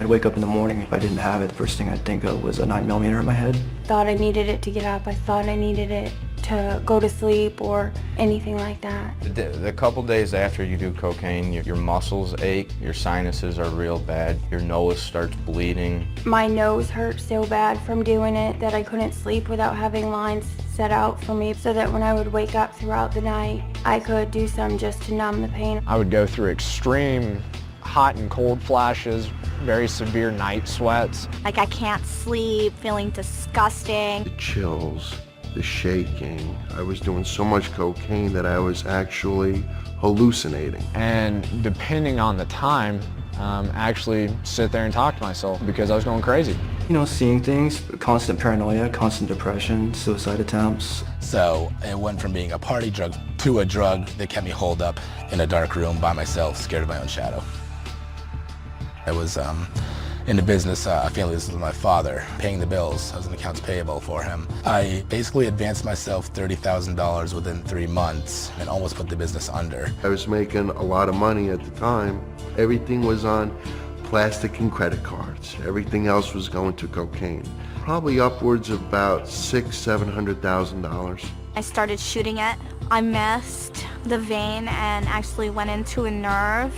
I'd wake up in the morning, if I didn't have it, the first thing I'd think of was a 9mm in my head. Thought I needed it to get up. I thought I needed it to go to sleep or anything like that. The couple days after you do cocaine, your muscles ache, your sinuses are real bad, your nose starts bleeding. My nose hurt so bad from doing it that I couldn't sleep without having lines set out for me so that when I would wake up throughout the night, I could do some just to numb the pain. I would go through extreme hot and cold flashes, very severe night sweats. Like I can't sleep, feeling disgusting. The chills, the shaking. I was doing so much cocaine that I was actually hallucinating. And depending on the time, actually sit there and talk to myself because I was going crazy. You know, seeing things, constant paranoia, constant depression, suicide attempts. So it went from being a party drug to a drug that kept me holed up in a dark room by myself, scared of my own shadow. I was in the business, family business with my father, paying the bills. I was in accounts payable for him. I basically advanced myself $30,000 within 3 months and almost put the business under. I was making a lot of money at the time. Everything was on plastic and credit cards. Everything else was going to cocaine. Probably upwards of about $600,000-$700,000. I started shooting it. I missed the vein and actually went into a nerve.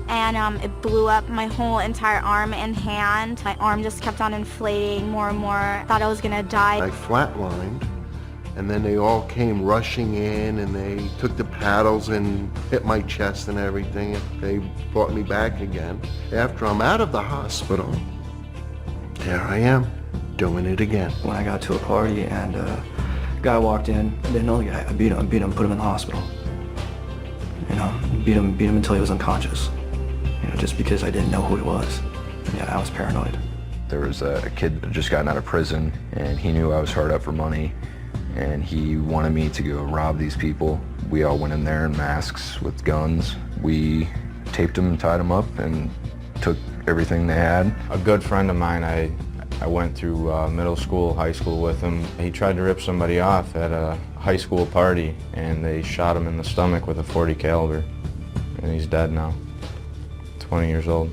And it blew up my whole entire arm and hand. My arm just kept on inflating more and more. Thought I was gonna die. I flatlined, and then they all came rushing in, and they took the paddles and hit my chest and everything. And they brought me back again. After I'm out of the hospital, there I am, doing it again. When I got to a party and a guy walked in, I didn't know the guy. I beat him, put him in the hospital. You know, beat him until he was unconscious. You know, just because I didn't know who he was. Yeah, I was paranoid. There was a kid that just gotten out of prison, and he knew I was hard up for money, and he wanted me to go rob these people. We all went in there in masks with guns. We taped them and tied them up and took everything they had. A good friend of mine, I went through middle school, high school with him. He tried to rip somebody off at a high school party, and they shot him in the stomach with a .40 caliber, and he's dead now, 20 years old.